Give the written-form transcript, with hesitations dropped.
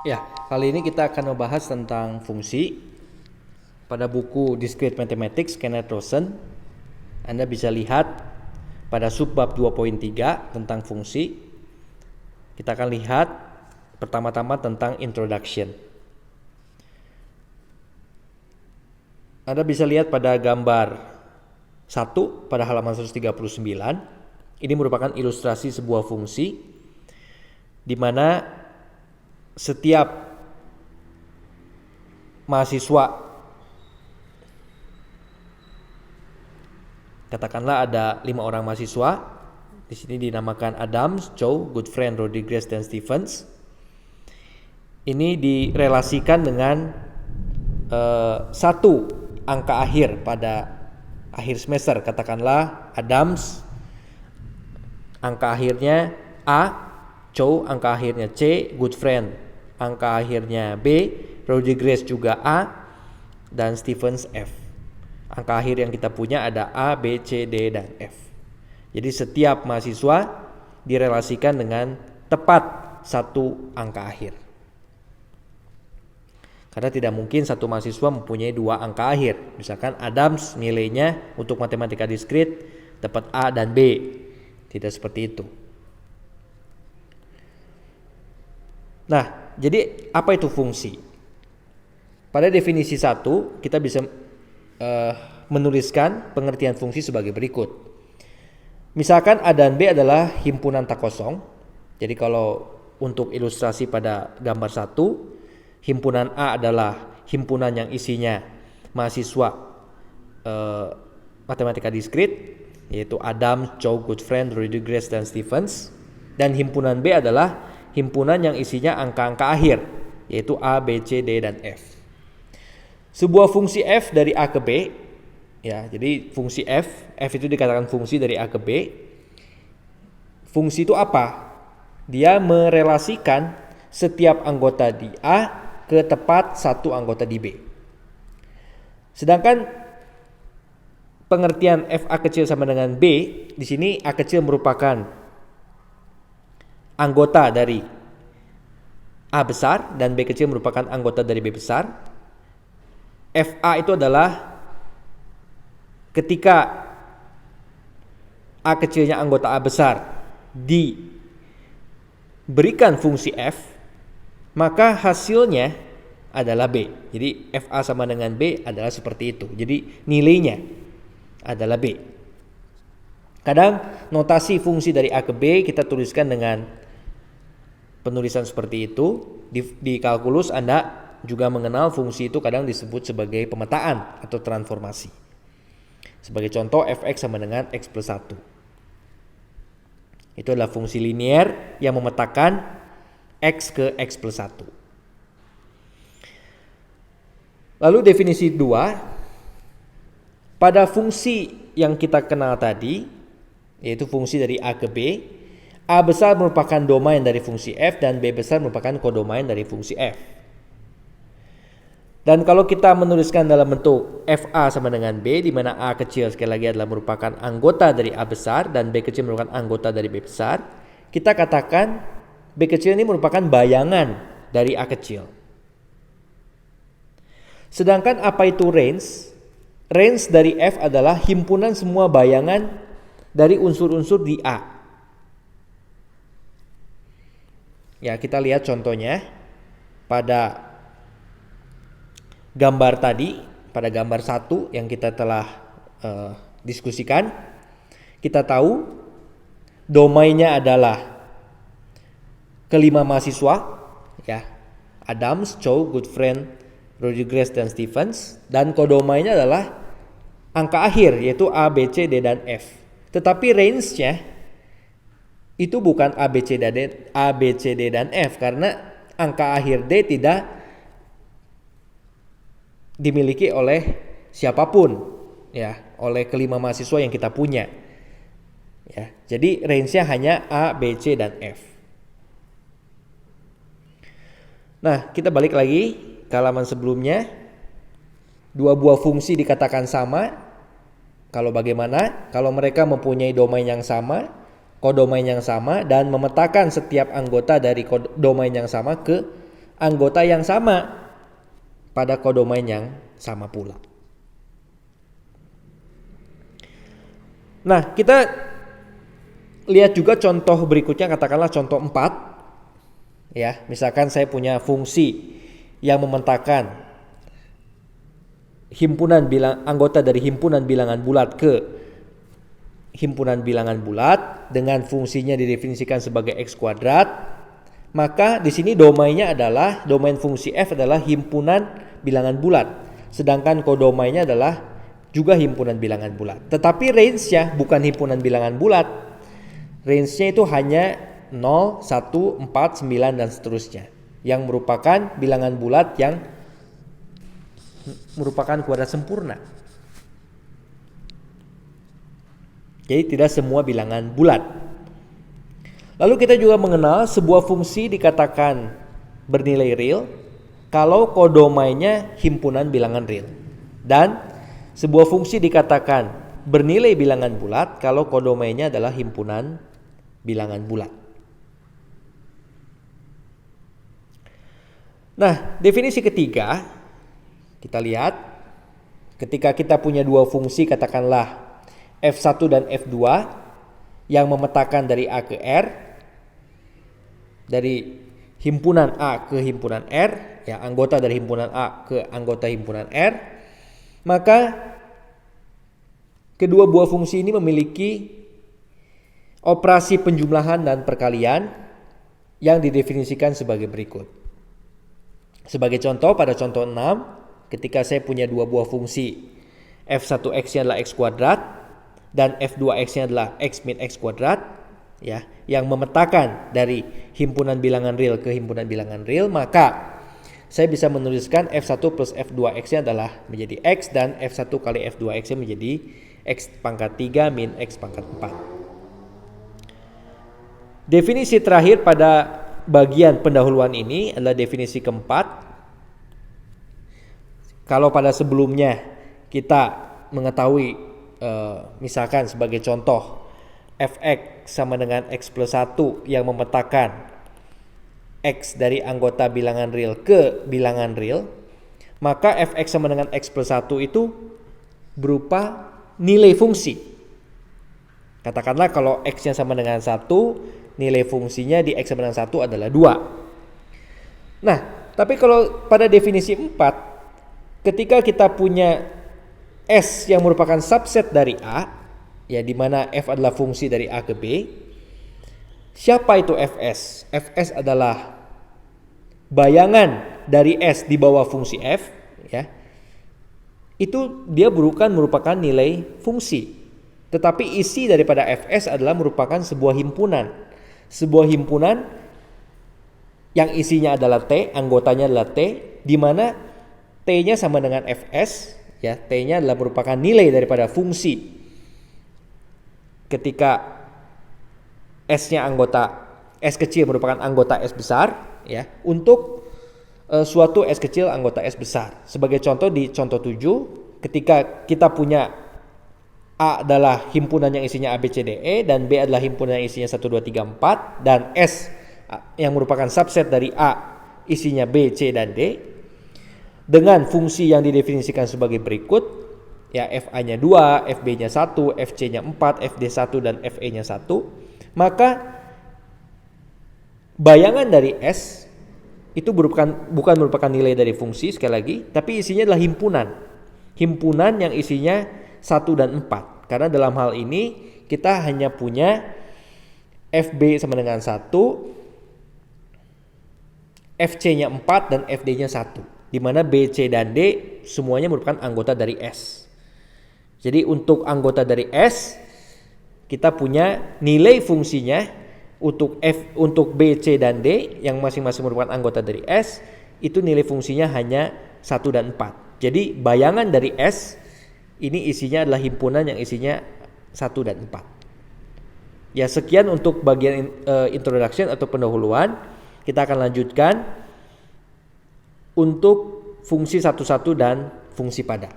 Ya, kali ini kita akan membahas tentang fungsi. Pada buku Discrete Mathematics Kenneth Rosen, Anda bisa lihat pada subbab 2.3 tentang fungsi. Kita akan lihat pertama-tama tentang introduction. Anda bisa lihat pada gambar 1 pada halaman 139. Ini merupakan ilustrasi sebuah fungsi di mana setiap mahasiswa, katakanlah ada 5 orang mahasiswa, di sini dinamakan Adams, Chow, Goodfriend, Rodriguez, dan Stephens. Ini direlasikan dengan satu angka akhir pada akhir semester. Katakanlah Adams angka akhirnya A, Chow angka akhirnya C, Goodfriend angka akhirnya B, Rodriguez juga A, dan Stephens F. Angka akhir yang kita punya ada A, B, C, D, dan F. Jadi setiap mahasiswa direlasikan dengan tepat satu angka akhir. Karena tidak mungkin satu mahasiswa mempunyai 2 angka akhir. Misalkan Adams nilainya untuk matematika diskrit dapat A dan B. Tidak seperti itu. Nah, jadi apa itu fungsi? Pada definisi 1 kita bisa menuliskan pengertian fungsi sebagai berikut. Misalkan A dan B adalah himpunan tak kosong. Jadi kalau untuk ilustrasi pada gambar 1, himpunan A adalah himpunan yang isinya mahasiswa matematika diskrit, yaitu Adams, Chow, Goodfriend, Rodriguez, dan Stephens. Dan himpunan B adalah himpunan yang isinya angka-angka akhir, yaitu A, B, C, D, dan F. Sebuah fungsi f dari A ke B, ya, jadi fungsi f itu dikatakan fungsi dari A ke B. Fungsi itu apa? Dia merelasikan setiap anggota di A ke tepat satu anggota di B. Sedangkan pengertian FA kecil sama dengan B, di sini A kecil merupakan anggota dari A besar dan B kecil merupakan anggota dari B besar. FA itu adalah ketika A kecilnya anggota A besar diberikan fungsi F, maka hasilnya adalah B. Jadi FA sama dengan B adalah seperti itu. Jadi nilainya adalah B. Kadang notasi fungsi dari A ke B kita tuliskan dengan penulisan seperti itu. Di kalkulus Anda juga mengenal fungsi itu kadang disebut sebagai pemetaan atau transformasi. Sebagai contoh, fx sama dengan x plus 1. Itu adalah fungsi linier yang memetakan x ke x plus 1. Lalu definisi 2, pada fungsi yang kita kenal tadi, yaitu fungsi dari A ke B, A besar merupakan domain dari fungsi f dan B besar merupakan kodomain dari fungsi f. Dan kalau kita menuliskan dalam bentuk FA sama dengan B, di mana A kecil sekali lagi adalah merupakan anggota dari A besar dan B kecil merupakan anggota dari B besar, kita katakan B kecil ini merupakan bayangan dari A kecil. Sedangkan apa itu range? Range dari F adalah himpunan semua bayangan dari unsur-unsur di A. Ya, kita lihat contohnya pada gambar tadi, pada gambar 1 yang kita telah diskusikan. Kita tahu domainnya adalah kelima mahasiswa, ya, Adams, Chow, Goodfriend, Rodriguez, dan Stephens, dan kodomainnya adalah angka akhir yaitu A, B, C, D, dan F. Tetapi range-nya itu bukan A, B, C, D, dan F karena angka akhir D tidak dimiliki oleh siapapun, ya, oleh kelima mahasiswa yang kita punya, ya. Jadi range-nya hanya A, B, C, dan F. Nah, kita balik lagi ke halaman sebelumnya. Dua buah fungsi dikatakan sama kalau bagaimana? Kalau mereka mempunyai domain yang sama, kodomain yang sama, dan memetakan setiap anggota dari domain yang sama ke anggota yang sama pada kodomain yang sama pula. Nah, kita lihat juga contoh berikutnya, katakanlah contoh 4. Ya, misalkan saya punya fungsi yang memetakan anggota dari himpunan bilangan bulat ke himpunan bilangan bulat dengan fungsinya didefinisikan sebagai X kuadrat, maka di sini domain fungsi f adalah himpunan bilangan bulat, sedangkan kodomainnya adalah juga himpunan bilangan bulat. Tetapi range-nya bukan himpunan bilangan bulat. Range-nya itu hanya 0, 1, 4, 9 dan seterusnya, yang merupakan bilangan bulat yang merupakan kuadrat sempurna. Jadi tidak semua bilangan bulat. Lalu kita juga mengenal sebuah fungsi dikatakan bernilai real kalau kodomainnya himpunan bilangan real. Dan sebuah fungsi dikatakan bernilai bilangan bulat kalau kodomainnya adalah himpunan bilangan bulat. Nah, definisi ketiga kita lihat ketika kita punya dua fungsi, katakanlah F1 dan F2 yang memetakan dari A ke R, dari himpunan A ke himpunan R, ya, anggota dari himpunan A ke anggota himpunan R, maka kedua buah fungsi ini memiliki operasi penjumlahan dan perkalian yang didefinisikan sebagai berikut. Sebagai contoh, pada contoh 6, ketika saya punya dua buah fungsi, F1x-nya adalah X kuadrat dan F2x-nya adalah X min X kuadrat, ya, yang memetakan dari himpunan bilangan real ke himpunan bilangan real, maka saya bisa menuliskan F1 plus F2x-nya adalah menjadi X dan F1 kali F2x-nya menjadi X pangkat 3 min X pangkat 4. Definisi terakhir pada bagian pendahuluan ini adalah definisi keempat. Kalau pada sebelumnya kita mengetahui misalkan sebagai contoh fx sama dengan x plus 1 yang memetakan x dari anggota bilangan real ke bilangan real, maka fx sama dengan x plus 1 itu berupa nilai fungsi. Katakanlah kalau x-nya sama dengan 1, nilai fungsinya di x sama dengan 1 adalah 2. Nah, tapi kalau pada definisi 4, ketika kita punya S yang merupakan subset dari A, ya, di mana F adalah fungsi dari A ke B, siapa itu Fs? Fs adalah bayangan dari S di bawah fungsi F, ya. Itu dia bukan merupakan nilai fungsi, tetapi isi daripada Fs adalah merupakan sebuah himpunan. Sebuah himpunan yang isinya adalah T, anggotanya adalah T, di mana T-nya sama dengan Fs, ya, T-nya adalah merupakan nilai daripada fungsi ketika S-nya anggota S kecil merupakan anggota S besar, ya, untuk suatu S kecil anggota S besar. Sebagai contoh di contoh 7, ketika kita punya A adalah himpunan yang isinya A, B, C, D, E, dan B adalah himpunan yang isinya 1, 2, 3, 4, dan S yang merupakan subset dari A isinya B, C, dan D, dengan fungsi yang didefinisikan sebagai berikut, ya, FA-nya 2, FB-nya 1, FC-nya 4, FD1 dan FE-nya 1, maka bayangan dari S itu bukan merupakan nilai dari fungsi, sekali lagi, tapi isinya adalah himpunan yang isinya 1 dan 4. Karena dalam hal ini kita hanya punya FB sama dengan 1, FC-nya 4 dan FD-nya 1. Di mana B, C, dan D semuanya merupakan anggota dari S. Jadi untuk anggota dari S, kita punya nilai fungsinya untuk B, C, dan D yang masing-masing merupakan anggota dari S, itu nilai fungsinya hanya 1 dan 4. Jadi bayangan dari S ini isinya adalah himpunan yang isinya 1 dan 4. Ya, sekian untuk bagian introduction atau pendahuluan. Kita akan lanjutkan untuk fungsi 1-1 dan fungsi pada.